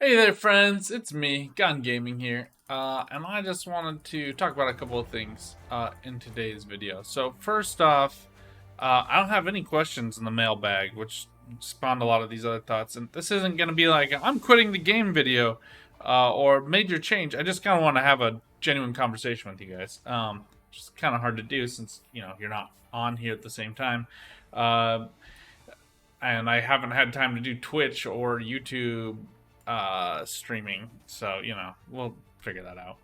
Hey there, friends. It's me, Gun Gaming here, and I just wanted to talk about a couple of things in today's video. So first off, I don't have any questions in the mailbag, which spawned a lot of these other thoughts. And this isn't going to be like I'm quitting the game video or major change. I just kind of want to have a genuine conversation with you guys. It's kind of hard to do since you're not on here at the same time. Uh, and I haven't had time to do Twitch or YouTube streaming, so we'll figure that out.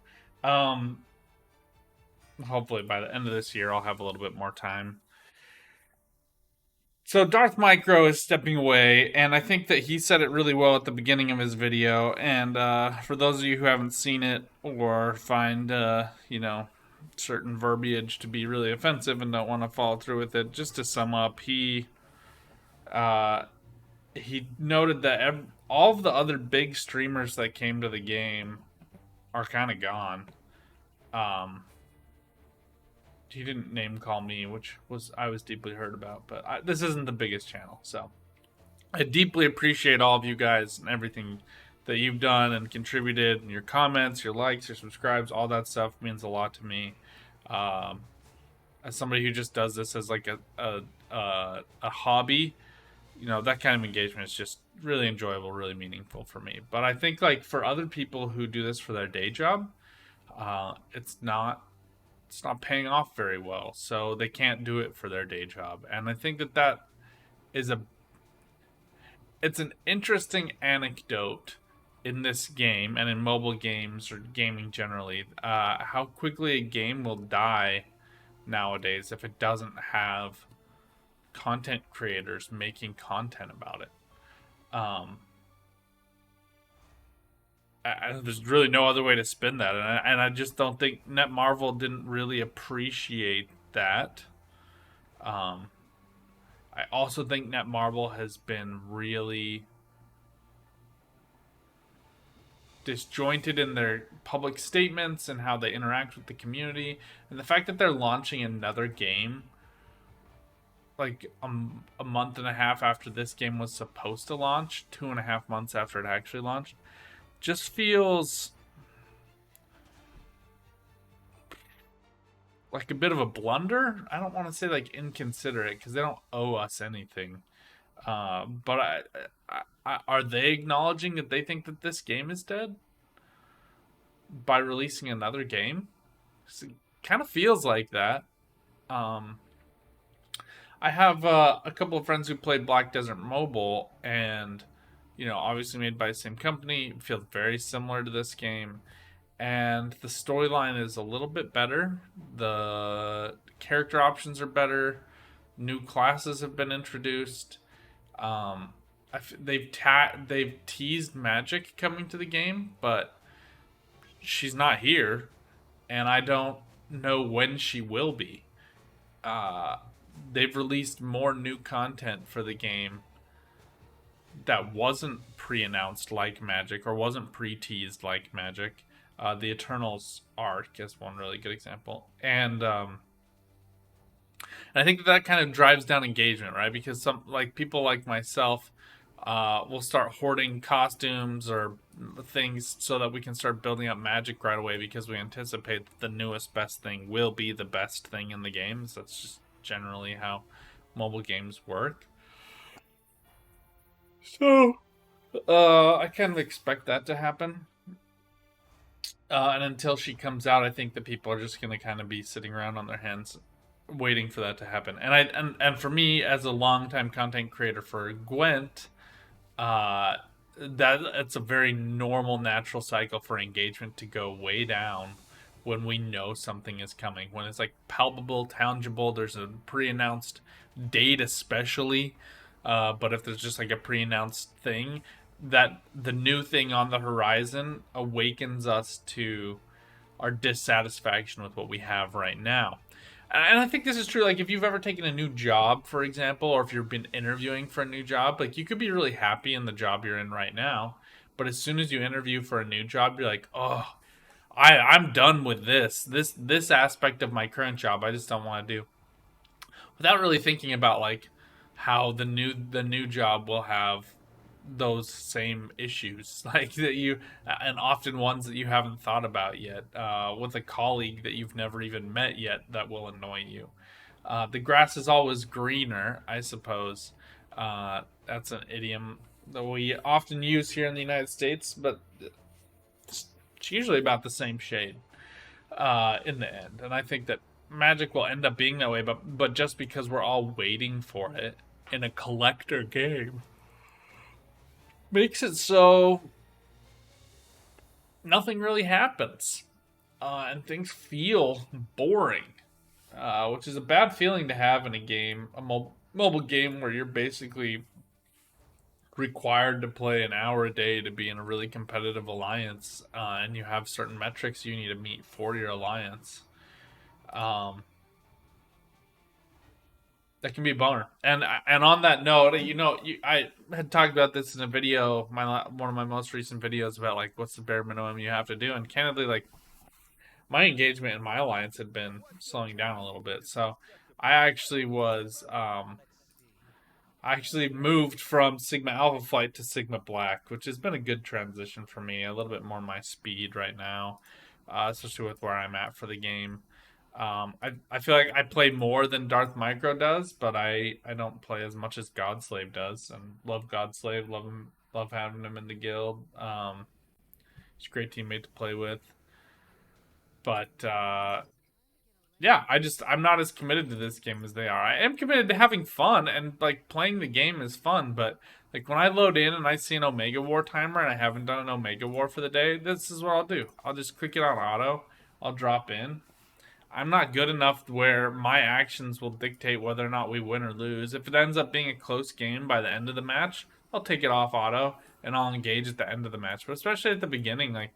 Hopefully by the end of this year I'll have a little bit more time. So Darth Micro is stepping away, and I think that he said it really well at the beginning of his video. And for those of you who haven't seen it or find certain verbiage to be really offensive and don't want to follow through with it, just to sum up, uh, he noted that all of the other big streamers that came to the game are kind of gone. Um, he didn't name call me, which I was deeply hurt about, but this isn't the biggest channel, so I deeply appreciate all of you guys and everything that you've done and contributed, and your comments, your likes, your subscribes, all that stuff means a lot to me. As somebody who just does this as like a hobby, that kind of engagement is just really enjoyable, really meaningful for me. But I think like for other people who do this for their day job, it's not paying off very well, so they can't do it for their day job. And I think that is it's an interesting anecdote in this game and in mobile games or gaming generally, how quickly a game will die nowadays if it doesn't have content creators making content about it. There's really no other way to spin that, and I just don't think Netmarble didn't really appreciate that. I also think Netmarble has been really disjointed in their public statements and how they interact with the community, and the fact that they're launching another game like a month and a half after this game was supposed to launch, 2.5 months after it actually launched, just feels like a bit of a blunder. I don't want to say like inconsiderate because they don't owe us anything. But are they acknowledging that they think that this game is dead by releasing another game? It kind of feels like that. I have a couple of friends who played Black Desert Mobile, and obviously made by the same company. It feels very similar to this game, and the storyline is a little bit better. The character options are better. New classes have been introduced. They've teased Magic coming to the game, but she's not here, and I don't know when she will be. They've released more new content for the game that wasn't pre-announced like Magic, or wasn't pre-teased like Magic. The Eternals arc is one really good example, and I think that kind of drives down engagement, right? Because some people like myself will start hoarding costumes or things so that we can start building up Magic right away, because we anticipate that the newest best thing will be the best thing in the games. That's just generally how mobile games work. So, I kind of expect that to happen. And until she comes out, I think that people are just going to kind of be sitting around on their hands waiting for that to happen. And for me, as a longtime content creator for Gwent, that it's a very normal, natural cycle for engagement to go way down when we know something is coming, when it's like palpable, tangible. There's a pre-announced date, especially, but if there's just like a pre-announced thing, that the new thing on the horizon awakens us to our dissatisfaction with what we have right now. And I think this is true. Like, if you've ever taken a new job, for example, or if you've been interviewing for a new job, like, you could be really happy in the job you're in right now, but as soon as you interview for a new job, you're like, oh, I'm done with this aspect of my current job. I just don't want to do, without really thinking about like how the new job will have those same issues, like that you, and often ones that you haven't thought about yet, with a colleague that you've never even met yet that will annoy you. The grass is always greener, I suppose. That's an idiom that we often use here in the United States, but it's usually about the same shade in the end. And I think that Magic will end up being that way, but just because we're all waiting for it in a collector game makes it so nothing really happens, and things feel boring, which is a bad feeling to have in a game, a mobile game where you're basically required to play an hour a day to be in a really competitive alliance, and you have certain metrics you need to meet for your alliance. Um, that can be a bummer. And on that note, I had talked about this in a video, one of my most recent videos about like what's the bare minimum you have to do, and candidly, like my engagement in my alliance had been slowing down a little bit, so I actually was I actually moved from Sigma Alpha Flight to Sigma Black, which has been a good transition for me. A little bit more my speed right now, especially with where I'm at for the game. I feel like I play more than Darth Micro does, but I don't play as much as Godslave does, and love Godslave. Love him. Love having him in the guild. He's a great teammate to play with. But yeah, I'm not as committed to this game as they are. I am committed to having fun, and like playing the game is fun, but like when I load in and I see an Omega War timer and I haven't done an Omega War for the day, this is what I'll do. I'll just click it on auto. I'll drop in. I'm not good enough where my actions will dictate whether or not we win or lose. If it ends up being a close game by the end of the match, I'll take it off auto and I'll engage at the end of the match. But especially at the beginning, like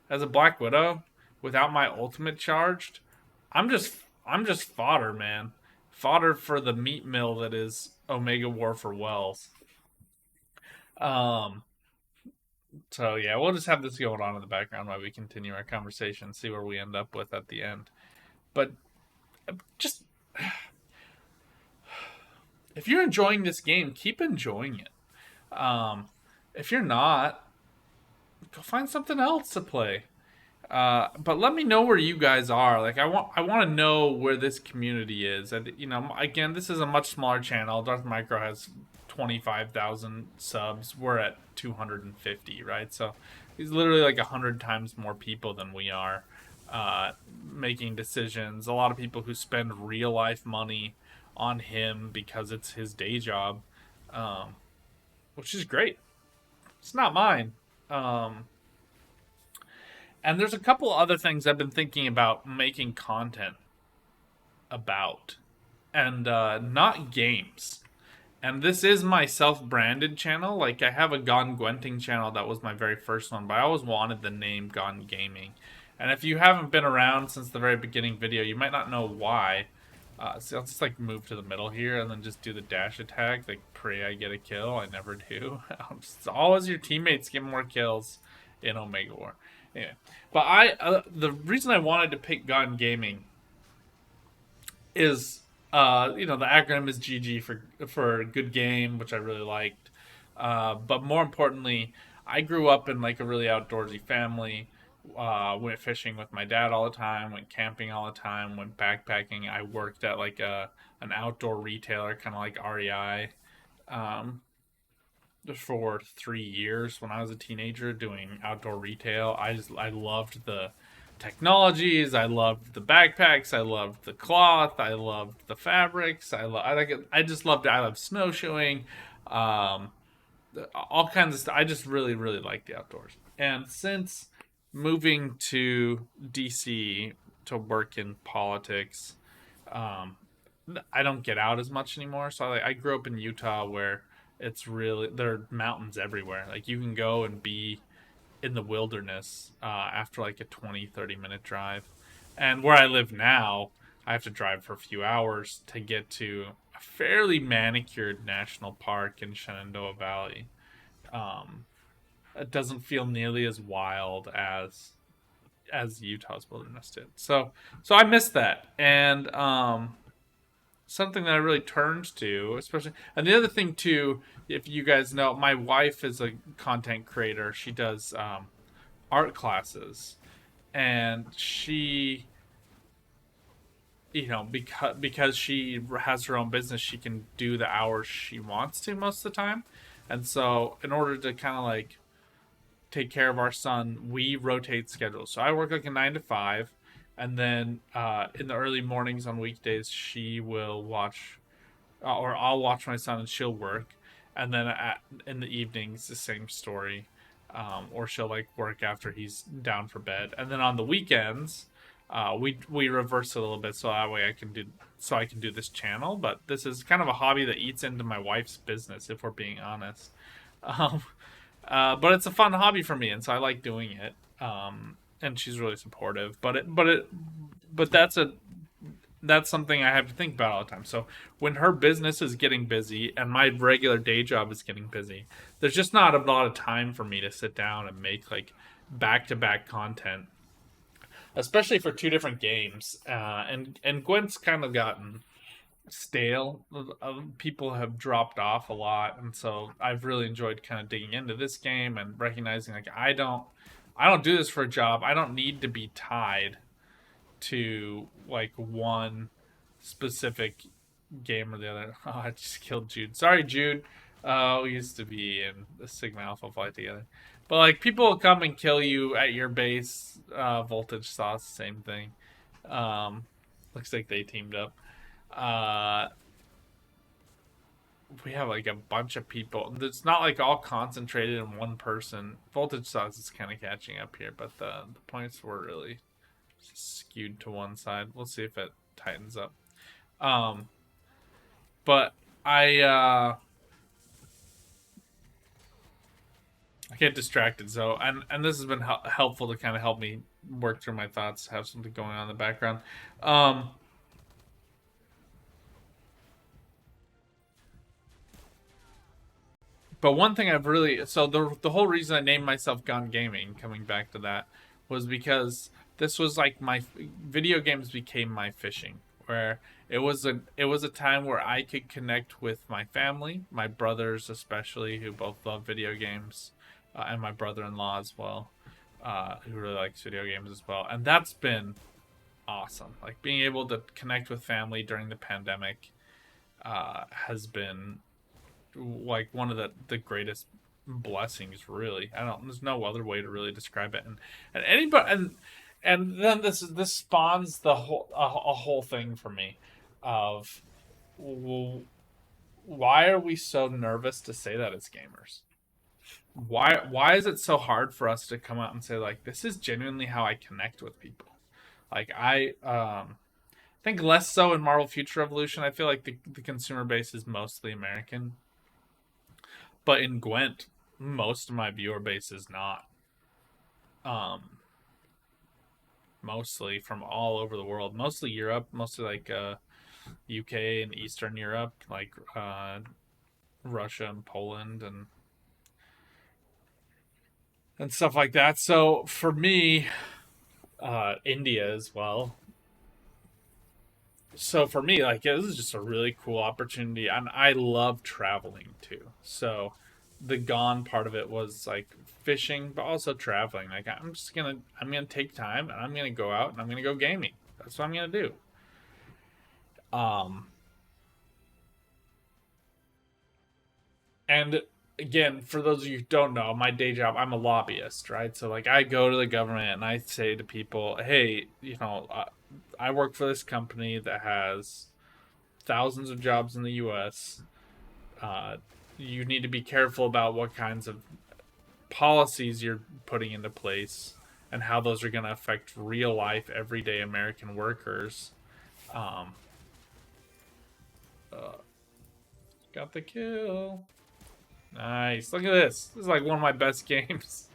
as a Black Widow, without my ultimate charged, I'm just fodder, man. Fodder for the meat mill that is Omega War for Wells. Um so yeah, we'll just have this going on in the background while we continue our conversation, see where we end up with at the end. But just if you're enjoying this game, keep enjoying it. If you're not, go find something else to play. But let me know where you guys are. Like I want to know where this community is. And again, this is a much smaller channel. Darth Micro has 25,000 subs. We're at 250, right? So he's literally like 100 times more people than we are, making decisions. A lot of people who spend real life money on him because it's his day job, um, which is great. It's not mine. Um, and there's a couple other things I've been thinking about making content about, and not games. And this is my self-branded channel. Like I have a Gone Gwenting channel that was my very first one, but I always wanted the name Gone Gaming. And if you haven't been around since the very beginning video, you might not know why. So I'll just like move to the middle here and then just do the dash attack. Like pray I get a kill. I never do. Always your teammates get more kills in Omega War. Anyway, but the reason I wanted to pick Gone Gaming is the acronym is GG for good game, which I really liked. But more importantly, I grew up in like a really outdoorsy family. Went fishing with my dad all the time. Went camping all the time. Went backpacking. I worked at like an outdoor retailer, kind of like REI, um, for 3 years when I was a teenager doing outdoor retail. I loved the technologies. I loved the backpacks. I loved the cloth. I loved the fabrics. I just loved it. I love snowshoeing. Um, all kinds of stuff. I just really really like the outdoors. And since moving to DC to work in politics, um, I don't get out as much anymore. So I grew up in Utah where it's really there are mountains everywhere. Like you can go and be in the wilderness after like a 20-30 minute drive. And where I live now, I have to drive for a few hours to get to a fairly manicured national park in Shenandoah Valley. Um, it doesn't feel nearly as wild as Utah's wilderness did. So I miss that. And something that I really turned to, especially. And the other thing too, if you guys know, my wife is a content creator. She does art classes, and she, because she has her own business, she can do the hours she wants to most of the time. And so, in order to kind of like take care of our son, we rotate schedules. So I work like a 9 to 5, and then in the early mornings on weekdays, she will watch, or I'll watch my son and she'll work, and then in the evenings the same story, or she'll like work after he's down for bed, and then on the weekends, we reverse it a little bit so that way I can do this channel. But this is kind of a hobby that eats into my wife's business, if we're being honest. Um, but it's a fun hobby for me, and so I like doing it. And she's really supportive. But that's something I have to think about all the time. So when her business is getting busy and my regular day job is getting busy, there's just not a lot of time for me to sit down and make like back to back content, especially for two different games. And Gwent's kind of gotten stale. People have dropped off a lot, and so I've really enjoyed kind of digging into this game and recognizing like I don't do this for a job. I don't need to be tied to like one specific game or the other. Oh, I just killed Jude. Sorry, Jude. We used to be in the Sigma Alpha flight together. But like people will come and kill you at your base. Voltage Sauce, same thing. Um, looks like they teamed up. Uh, we have like a bunch of people. It's not like all concentrated in one person. Voltage Sauce is kind of catching up here, but the points were really skewed to one side. We'll see if it tightens up. Um, but I get distracted. So and this has been helpful to kind of help me work through my thoughts, have something going on in the background. Um, but one thing I've really, so the whole reason I named myself Gone Gaming, coming back to that, was because this was like my video games became my fishing, where it was a time where I could connect with my family, my brothers especially, who both love video games, and my brother-in-law as well, who really likes video games as well, and that's been awesome. Like being able to connect with family during the pandemic has been like one of the greatest blessings, really. I don't, there's no other way to really describe it. And anybody, and then this spawns the whole a whole thing for me of, well, why are we so nervous to say that as gamers? Why is it so hard for us to come out and say like this is genuinely how I connect with people? Like I think less so in Marvel Future Revolution. I feel like the consumer base is mostly American, but in Gwent, most of my viewer base is not. Um, Mostly from all over the world, mostly Europe, mostly like UK and Eastern Europe, like Russia and Poland and stuff like that. So for me, India as well. So for me, like this is just a really cool opportunity, and I love traveling too. So the gone part of it was like fishing, but also traveling. Like I'm gonna take time and I'm gonna go out and I'm gonna go gaming. That's what I'm gonna do. Um, and again, for those of you who don't know, my day job, I'm a lobbyist, right? So like I go to the government and I say to people, hey, I work for this company that has thousands of jobs in the U.S. Uh, you need to be careful about what kinds of policies you're putting into place and how those are going to affect real life, everyday American workers. Um, uh, got the kill. Nice. Look at this. This is like one of my best games.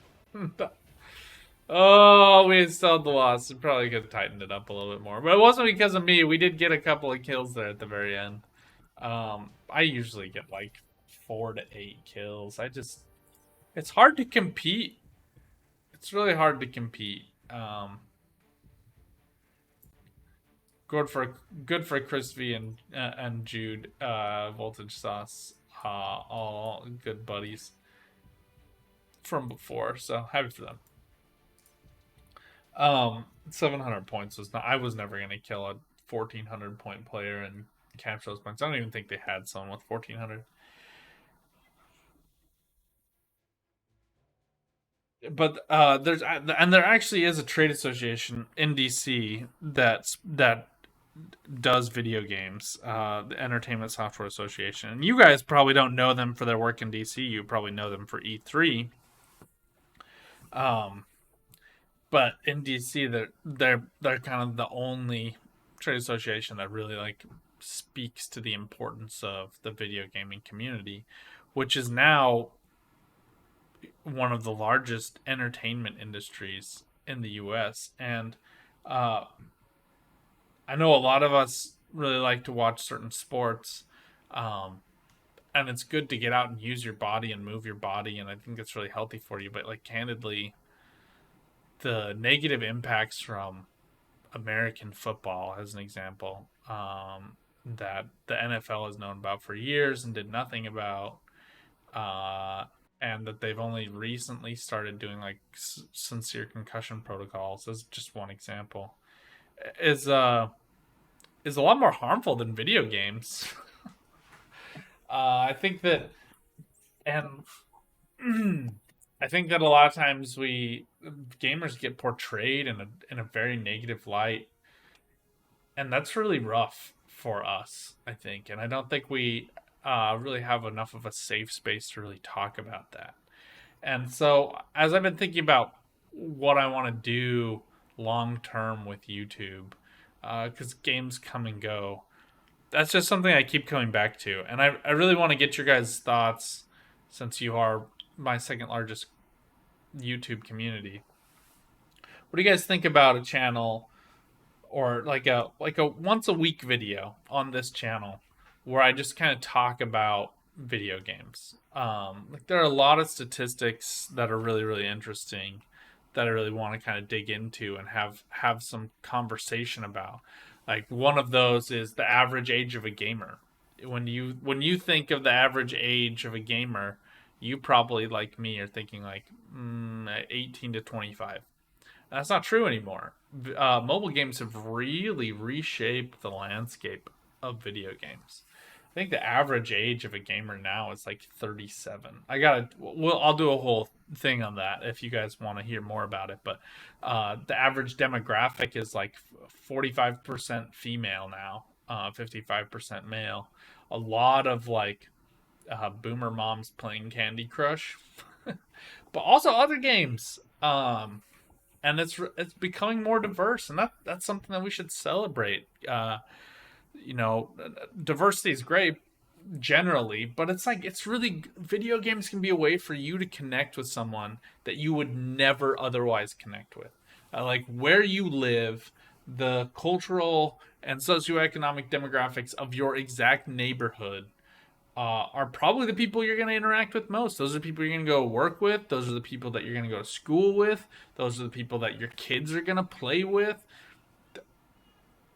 Oh, we installed the loss. We probably could have tightened it up a little bit more. But it wasn't because of me. We did get a couple of kills there at the very end. I usually get like 4 to 8 kills. It's hard to compete. It's really hard to compete. good for Crispy and Jude. Voltage Sauce, all good buddies from before. So happy for them. 700 points was not. I was never gonna kill a 1400 point player and catch those points. I don't even think they had someone with 1400. But there actually is a trade association in DC that does video games, the Entertainment Software Association. And you guys probably don't know them for their work in DC. You probably know them for E3. Um, but in DC, they're kind of the only trade association that really like speaks to the importance of the video gaming community, which is now one of the largest entertainment industries in the U.S. And uh, I know a lot of us really like to watch certain sports, um, and it's good to get out and use your body and move your body, and I think it's really healthy for you. But like candidly, the negative impacts from American football, as an example, that the NFL has known about for years and did nothing about, uh, and that they've only recently started doing like sincere concussion protocols, as just one example, is is a lot more harmful than video games. I think that, and I think that a lot of times we gamers get portrayed in a very negative light, and that's really rough for us. I think, and I don't think we really have enough of a safe space to really talk about that. And so, as I've been thinking about what I want to do long term with YouTube, because games come and go, that's just something I keep coming back to. And I really want to get your guys' thoughts since you are my second largest YouTube community. What do you guys think about a channel or like a once a week video on this channel where I just kind of talk about video games? Like there are a lot of statistics that are really interesting that I really want to kind of dig into and have some conversation about. Like one of those is the average age of a gamer. When you think of the average age of a gamer, you probably like me are thinking like 18 to 25. That's not true anymore. Mobile games have really reshaped the landscape of video games. I think the average age of a gamer now is like 37. I'll do a whole thing on that if you guys want to hear more about it. But the average demographic is like 45% female now, 55% male. A lot of like boomer moms playing Candy Crush, but also other games. And it's becoming more diverse, and that's something that we should celebrate. You know, diversity is great generally, but it's like it's really video games can be a way for you to connect with someone that you would never otherwise connect with. Like where you live, the cultural and socioeconomic demographics of your exact neighborhood are probably the people you're going to interact with most. Those are the people you're going to go work with. Those are the people that you're going to go to school with. Those are the people that your kids are going to play with.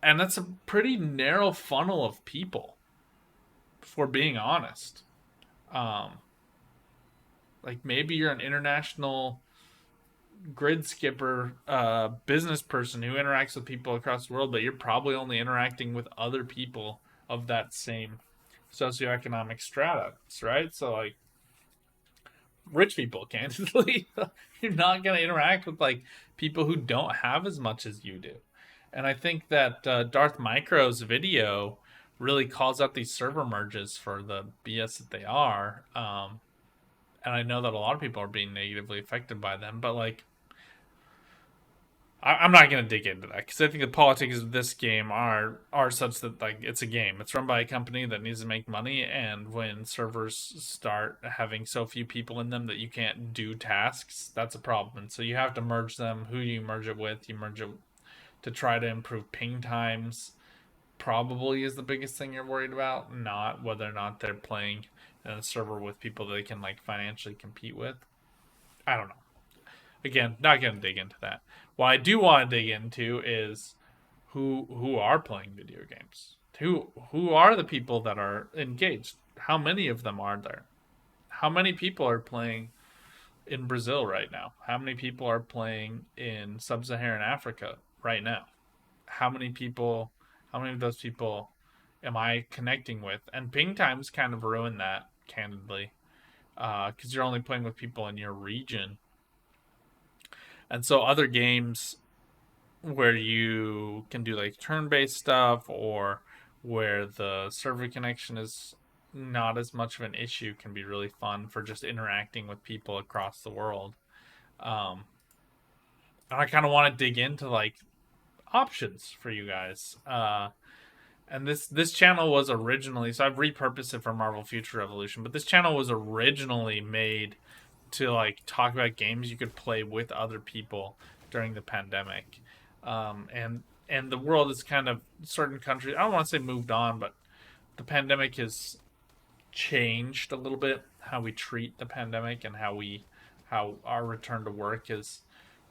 And that's a pretty narrow funnel of people, for being honest. Um, like maybe you're an international grid skipper business person who interacts with people across the world, but you're probably only interacting with other people of that same socioeconomic strata, right? So like rich people, candidly, you're not going to interact with like people who don't have as much as you do. And I think that Darth Micro's video really calls out these server merges for the BS that they are. And I know that a lot of people are being negatively affected by them, but like I'm not going to dig into that because I think the politics of this game are such that like it's a game. It's run by a company that needs to make money, and when servers start having so few people in them that you can't do tasks, that's a problem. And so you have to merge them. Who do you merge it with? You merge it to try to improve ping times. Probably is the biggest thing you're worried about, not whether or not they're playing in a server with people that they can like financially compete with. I don't know. Again, not going to dig into that. What I do want to dig into is who are playing video games. Who are the people that are engaged? How many of them are there? How many people are playing in Brazil right now? How many people are playing in sub-Saharan Africa right now? How many people, how many of those people am I connecting with? And ping times kind of ruin that, candidly, because you're only playing with people in your region. And so other games where you can do like turn-based stuff, or where the server connection is not as much of an issue, can be really fun for just interacting with people across the world. Um, and I kind of want to dig into like options for you guys. And this channel was originally, so I've repurposed it for Marvel Future Revolution, but this channel was originally made to like talk about games you could play with other people during the pandemic. And the world is kind of, certain countries, I don't want to say moved on, but the pandemic has changed a little bit how we treat the pandemic, and how our return to work is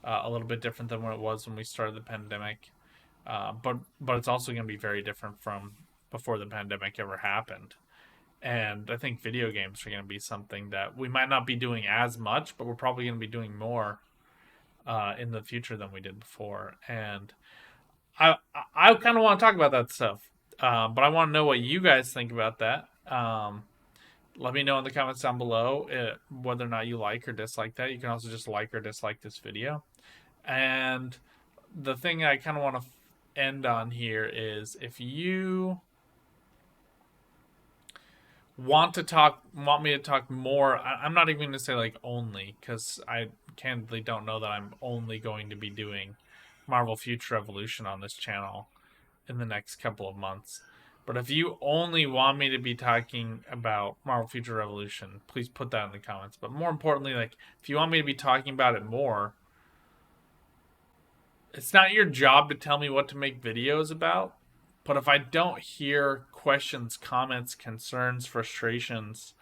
a little bit different than what it was when we started the pandemic. But it's also going to be very different from before the pandemic ever happened. And I think video games are going to be something that we might not be doing as much, but we're probably going to be doing more in the future than we did before. And I kind of want to talk about that stuff, but I want to know what you guys think about that. Let me know in the comments down below whether or not you like or dislike that. You can also just like or dislike this video. And the thing I kind of want to end on here is, if you want me to talk more, I'm not even going to say like only, because I candidly don't know that I'm only going to be doing Marvel Future Revolution on this channel in the next couple of months. But if you only want me to be talking about Marvel Future Revolution, please put that in the comments. But more importantly, like, if you want me to be talking about it more, it's not your job to tell me what to make videos about. But if I don't hear questions, comments, concerns, frustrations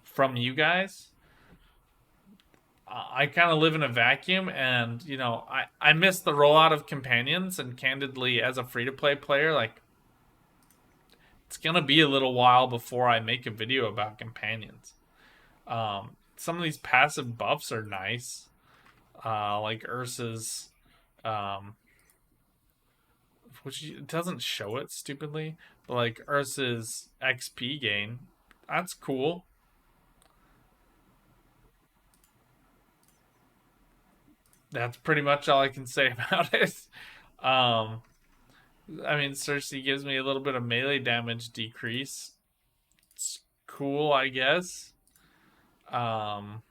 from you guys, I kind of live in a vacuum. And, I miss the rollout of companions. And candidly, as a free to play player, like, it's going to be a little while before I make a video about companions. Some of these passive buffs are nice, like Ursa's, which it doesn't show it stupidly, but like Ursa's XP gain, that's cool. That's pretty much all I can say about it. Um, I mean, Cersei gives me a little bit of melee damage decrease. It's cool, I guess. Um,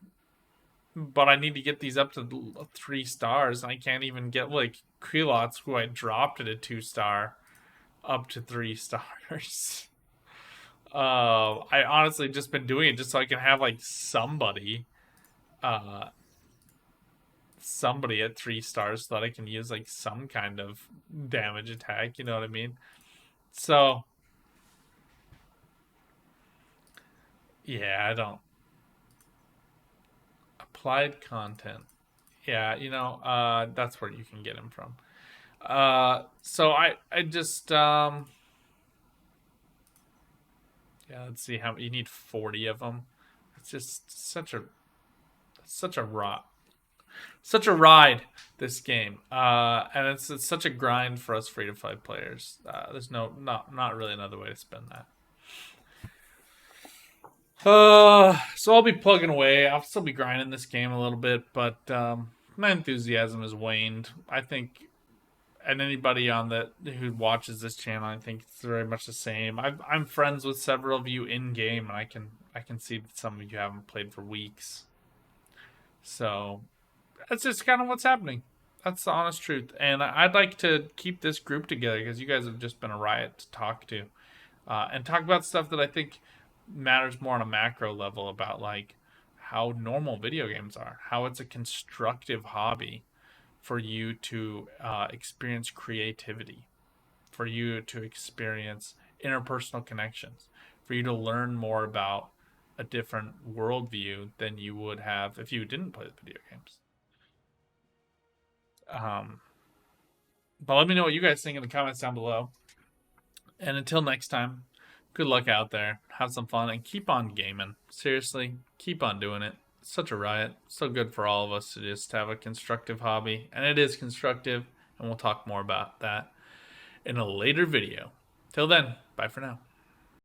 but I need to get these up to 3 stars. I can't even get like Quilot's, who I dropped at a 2 star, up to 3 stars. I honestly just been doing it just so I can have like uh, somebody at 3 stars, so that I can use like some kind of damage attack. You know what I mean? So yeah, I don't applied content. Yeah, that's where you can get him from. So I just yeah, let's see how you need 40 of them. It's just such a rot, such a ride, this game. And it's such a grind for us free to play players. There's not really another way to spend that. So I'll be plugging away. I'll still be grinding this game a little bit, but my enthusiasm has waned, I think. And anybody on that who watches this channel, I think it's very much the same. I'm friends with several of you in game, and I can see that some of you haven't played for weeks. So that's just kind of what's happening. That's the honest truth. And I'd like to keep this group together, because you guys have just been a riot to talk to, and talk about stuff that I think matters more on a macro level, about like how normal video games are, how it's a constructive hobby for you to experience creativity, for you to experience interpersonal connections, for you to learn more about a different worldview than you would have if you didn't play the video games. Um, But let me know what you guys think in the comments down below. And until next time, good luck out there. Have some fun and keep on gaming. Seriously, keep on doing it. It's such a riot. So good for all of us to just have a constructive hobby. And it is constructive. And we'll talk more about that in a later video. Till then, bye for now.